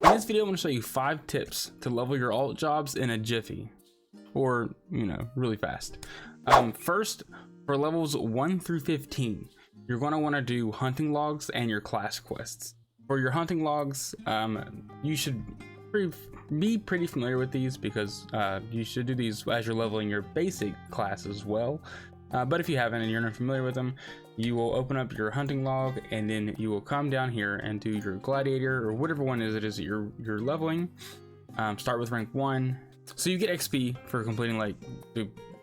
In this video, I'm going to show you 5 tips to level your alt jobs in a jiffy, or, you know, really fast. First, for levels 1 through 15, you're going to want to do hunting logs and your class quests. For your hunting logs, you should be pretty familiar with these because you should do these as you're leveling your basic class as well. But if you haven't and you're not familiar with them, you will open up your hunting log and then you will come down here and do your gladiator or whatever one it is that you're leveling. Start with rank 1. So you get XP for completing like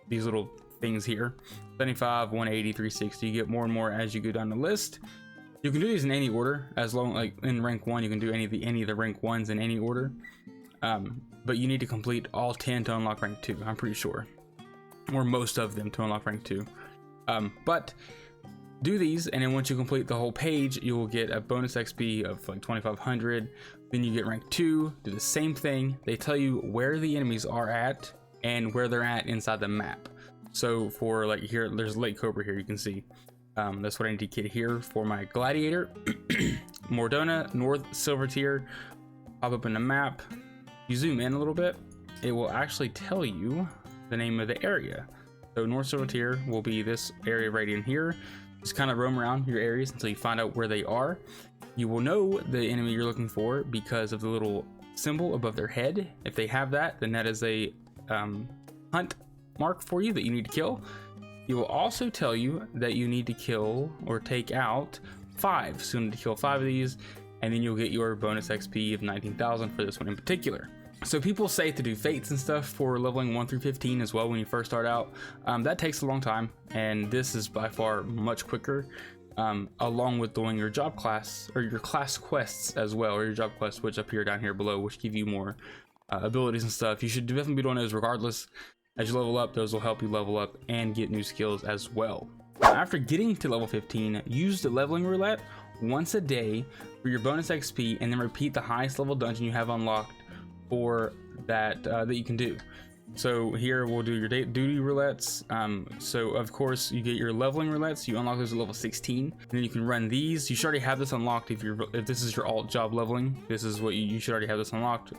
these little things here. 75, 180, 360. You get more and more as you go down the list. You can do these in any order, as long like in rank 1 you can do any of the rank 1s in any order. But you need to complete all 10 to unlock rank 2, I'm pretty sure. Or most of them to unlock rank 2. But do these, and then once you complete the whole page, you will get a bonus XP of like 2500. Then you get rank 2, do the same thing. They tell you where the enemies are at and where they're at inside the map. So for like here, there's Lake Cobra here, you can see. That's what I need to get here for my gladiator. Mordona, North Silver Tier. Pop up in the map. You zoom in a little bit, it will actually tell you the name of the area. So North Silver Tier will be this area right in here. Just kind of roam around your areas until you find out where they are. You will know the enemy you're looking for because of the little symbol above their head. If they have that, then that is a hunt mark for you that you need to kill. It will also tell you that you need to kill or take out 5. So you need to kill 5 of these, and then you'll get your bonus XP of 19,000 for this one in particular. So people say to do fates and stuff for leveling 1 through 15 as well when you first start out. That takes a long time, and this is by far much quicker, along with doing your job class or your class quests as well, or your job quests, which appear down here below, which give you more abilities and stuff. You should definitely be doing those regardless. As you level up, those will help you level up and get new skills as well. Now, after getting to level 15, use the leveling roulette once a day for your bonus XP, and then repeat the highest level dungeon you have unlocked for that that you can do. So here we'll do your duty roulettes. So of course you get your leveling roulettes. You unlock those at level 16, and then you can run these. You should already have this unlocked if this is your alt job leveling. This is what you should already have this unlocked.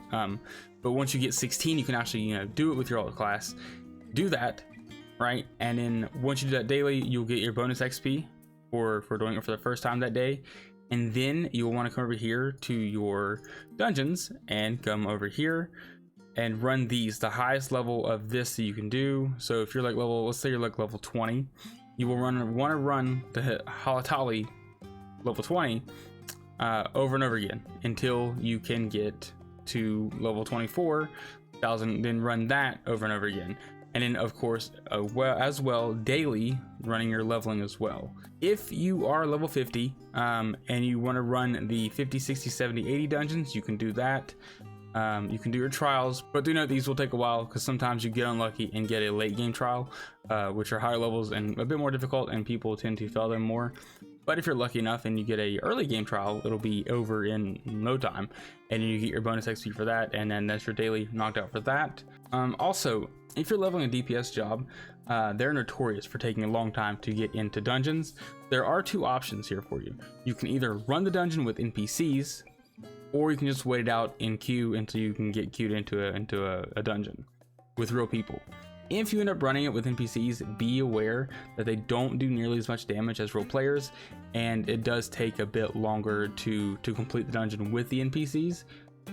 But once you get 16, you can actually do it with your alt class. Do that, right? And then once you do that daily, you'll get your bonus XP for doing it for the first time that day. And then you'll want to come over here to your dungeons and come over here and run these, the highest level of this that you can do. So if you're like let's say you're like level 20, you will want to run the Halatali level 20 over and over again until you can get to level 24,000. Then run that over and over again. And then of course as well daily running your leveling as well. If you are level 50 and you want to run the 50, 60, 70, 80 dungeons, you can do that. You can do your trials, but do note these will take a while because sometimes you get unlucky and get a late game trial, which are higher levels and a bit more difficult, and people tend to fail them more. But if you're lucky enough and you get a early game trial, it'll be over in no time, and you get your bonus XP for that, and then that's your daily knocked out for that. Also, if you're leveling a DPS job, they're notorious for taking a long time to get into dungeons. There are 2 options here for you. You can either run the dungeon with NPCs, or you can just wait it out in queue until you can get queued into a dungeon with real people. If you end up running it with NPCs, be aware that they don't do nearly as much damage as real players, and it does take a bit longer to complete the dungeon with the NPCs.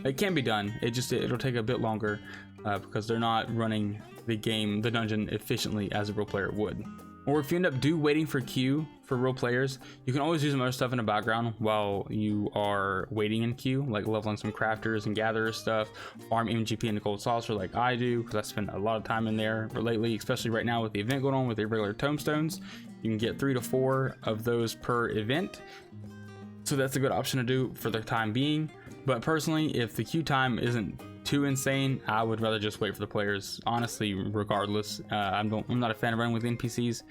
It can be done, it'll take a bit longer because they're not running the dungeon efficiently as a real player would. Or if you end up waiting for queue for real players, you can always do some other stuff in the background while you are waiting in queue, like leveling some crafters and gatherers stuff, farm MGP in the gold saucer like I do, because I spend a lot of time in there lately, especially right now with the event going on with the regular tombstones. You can get 3 to 4 of those per event, so that's a good option to do for the time being. But personally, if the queue time isn't too insane, I would rather just wait for the players, honestly, regardless. I'm not a fan of running with NPCs,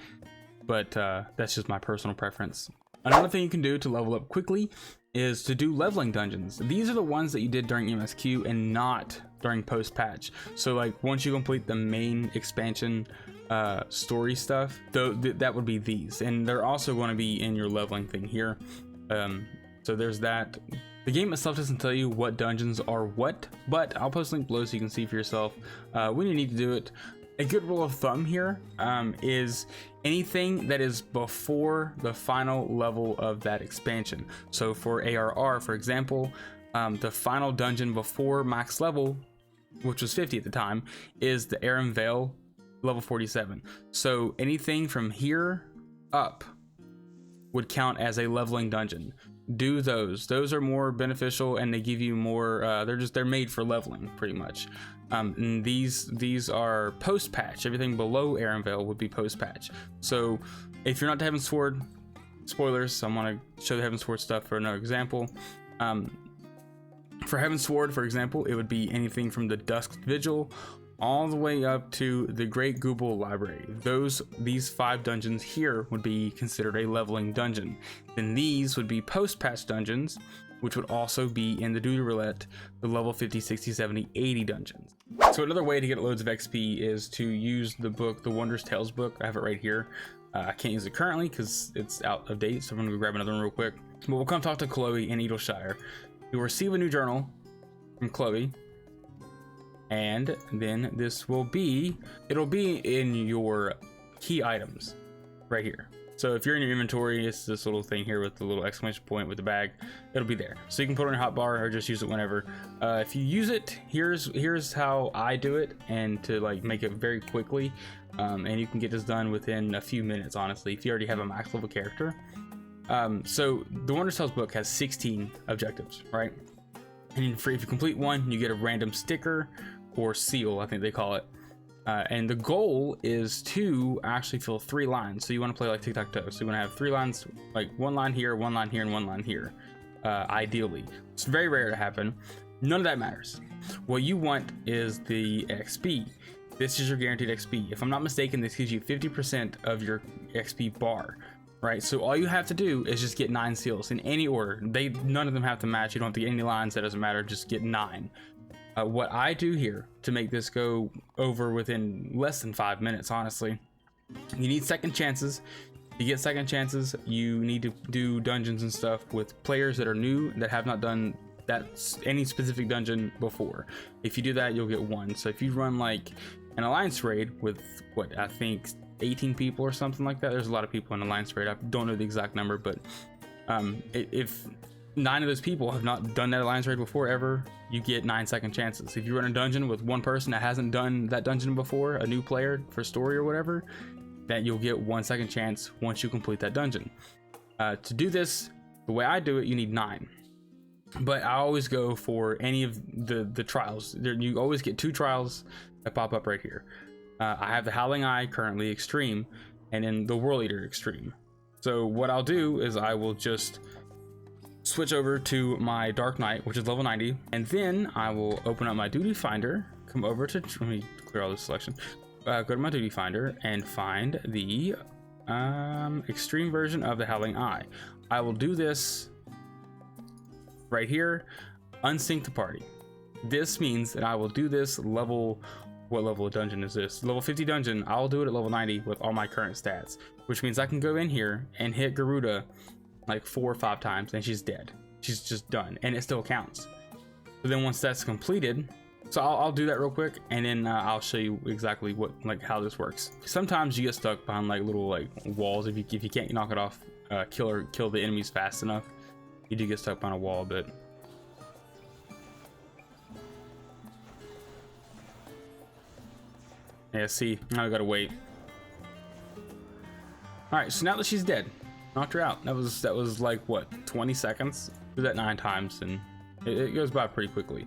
but that's just my personal preference. Another thing you can do to level up quickly is to do leveling dungeons. These are the ones that you did during MSQ and not during post-patch. So like once you complete the main expansion story stuff, that would be these, and they're also going to be in your leveling thing here. So there's that. The game itself doesn't tell you what dungeons are what, but I'll post a link below so you can see for yourself when you need to do it. A good rule of thumb here is anything that is before the final level of that expansion. So for ARR, for example, the final dungeon before max level, which was 50 at the time, is the Aram Vale, level 47. So anything from here up would count as a leveling dungeon. Do those are more beneficial, and they give you more they're made for leveling pretty much. And these are post patch. Everything below Aram Vale would be post patch. So if you're not to Heaven's Sword, spoilers, I want to show the Heaven's Sword stuff for another example. For Heaven's Sword, for example, it would be anything from the Dusk Vigil all the way up to the Great Google Library. These 5 dungeons here would be considered a leveling dungeon. Then these would be post-patch dungeons, which would also be in the Duty Roulette, the level 50, 60, 70, 80 dungeons. So another way to get loads of XP is to use the book, the Wondrous Tales book. I have it right here. I can't use it currently because it's out of date, so I'm gonna go grab another one real quick. But we'll come talk to Chloe in Edelshire. You'll receive a new journal from Chloe, and then it'll be in your key items right here. So if you're in your inventory, it's this little thing here with the little exclamation point with the bag. It'll be there, so you can put it on your hotbar or just use it whenever. If you use it, here's how I do it, and to like make it very quickly, and you can get this done within a few minutes, honestly, if you already have a max level character. So the Wondrous Tales book has 16 objectives, right? And if you complete one, you get a random sticker or seal, I think they call it. And the goal is to actually fill 3 lines. So you want to play like tic-tac-toe. So you want to have 3 lines, like 1 line here, 1 line here, and 1 line here, ideally. It's very rare to happen. None of that matters. What you want is the XP. This is your guaranteed XP. If I'm not mistaken, this gives you 50% of your XP bar. Right, so all you have to do is just get 9 seals in any order. None of them have to match. You don't have to get any lines. That doesn't matter. Just get 9. What I do here to make this go over within less than 5 minutes, honestly, you need second chances. To get second chances, you need to do dungeons and stuff with players that are new, that have not done any specific dungeon before. If you do that, you'll get 1. So if you run like an alliance raid with what I think 18 people or something like that. There's a lot of people in Alliance raid. I don't know the exact number, but if 9 of those people have not done that Alliance raid before ever, you get 9 second chances. If you run a dungeon with one person that hasn't done that dungeon before, a new player for story or whatever, that you'll get 1 second chance once you complete that dungeon. To do this, the way I do it, you need 9. But I always go for any of the trials. You always get 2 trials that pop up right here. I have the Howling Eye currently extreme, and then the World Eater extreme. So what I'll do is I will just switch over to my Dark Knight, which is level 90, and then I will open up my Duty Finder, come over to, let me clear all this selection, go to my Duty Finder and find the extreme version of the Howling Eye. I will do this right here, unsync the party. This means that I will do this level, what level of dungeon is this? Level 50 dungeon. I'll do it at level 90 with all my current stats, which means I can go in here and hit Garuda like 4 or 5 times and she's dead. She's just done, and it still counts. So then once that's completed, so I'll do that real quick, and then I'll show you exactly how this works. Sometimes you get stuck behind like little like walls. If you can't knock it off, kill the enemies fast enough, you do get stuck behind a wall a bit. Yeah, see, now I gotta wait. All right, so now that she's dead, knocked her out. That was like what, 20 seconds? Do that 9 times, and it goes by pretty quickly.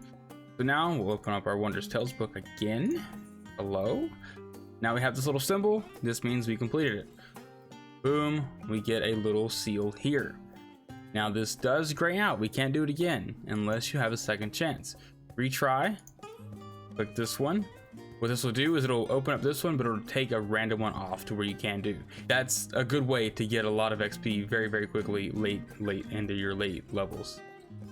So now we'll open up our Wondrous Tales book again. Hello. Now we have this little symbol. This means we completed it. Boom, we get a little seal here. Now this does gray out. We can't do it again unless you have a second chance. Retry. Click this one. What this will do is it'll open up this one, but it'll take a random one off to where you can do. That's a good way to get a lot of XP very, very quickly late into your late levels.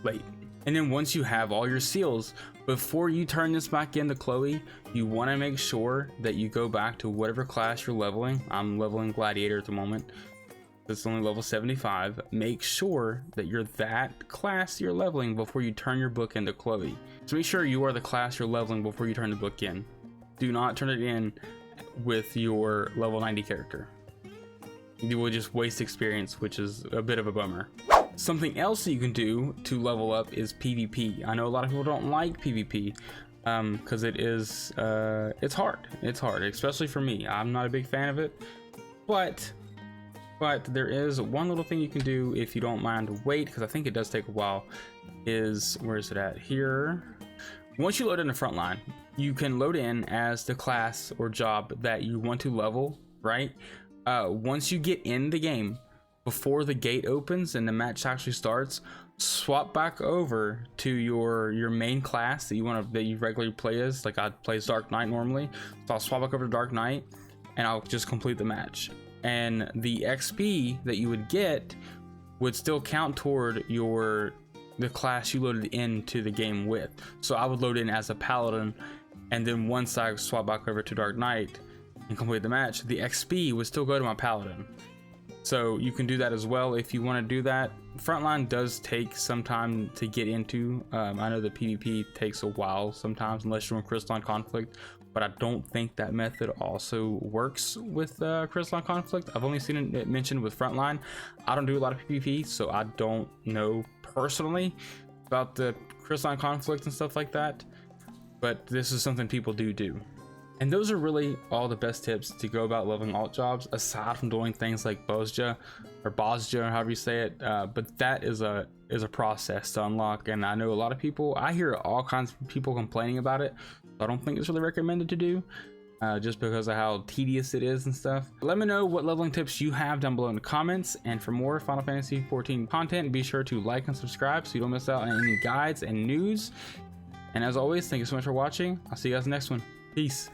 And then once you have all your seals, before you turn this back into Chloe, you want to make sure that you go back to whatever class you're leveling. I'm leveling Gladiator at the moment. It's only level 75. Make sure that you're that class you're leveling before you turn your book into Chloe. So make sure you are the class you're leveling before you turn the book in. Do not turn it in with your level 90 character. You will just waste experience, which is a bit of a bummer. Something else that you can do to level up is PvP. I know a lot of people don't like PvP because it's hard. It's hard, especially for me. I'm not a big fan of it, but there is one little thing you can do if you don't mind wait, because I think it does take a while. Where is it at? Here. Once you load in the frontline, you can load in as the class or job that you want to level, right? Once you get in the game, before the gate opens and the match actually starts, swap back over to your main class that you regularly play as. Like I play as Dark Knight normally, so I'll swap back over to Dark Knight and I'll just complete the match. And the XP that you would get would still count toward the class you loaded into the game with. So I would load in as a paladin, and then once I swap back over to Dark Knight and complete the match, the XP would still go to my paladin. So you can do that as well if you want to do that. Frontline does take some time to get into. I know the PvP takes a while sometimes, unless you're in Crystalline Conflict, but I don't think that method also works with Crystalline Conflict. I've only seen it mentioned with Frontline. I don't do a lot of PvP, so I don't know personally about the Crystalline Conflict and stuff like that, but this is something people do. And those are really all the best tips to go about leveling alt jobs, aside from doing things like Bozja, or however you say it. But that is a process to unlock, and I know a lot of people. I hear all kinds of people complaining about it. So I don't think it's really recommended to do, just because of how tedious it is and stuff. Let me know what leveling tips you have down below in the comments. And for more Final Fantasy XIV content, be sure to like and subscribe so you don't miss out on any guides and news. And as always, thank you so much for watching. I'll see you guys in the next one. Peace.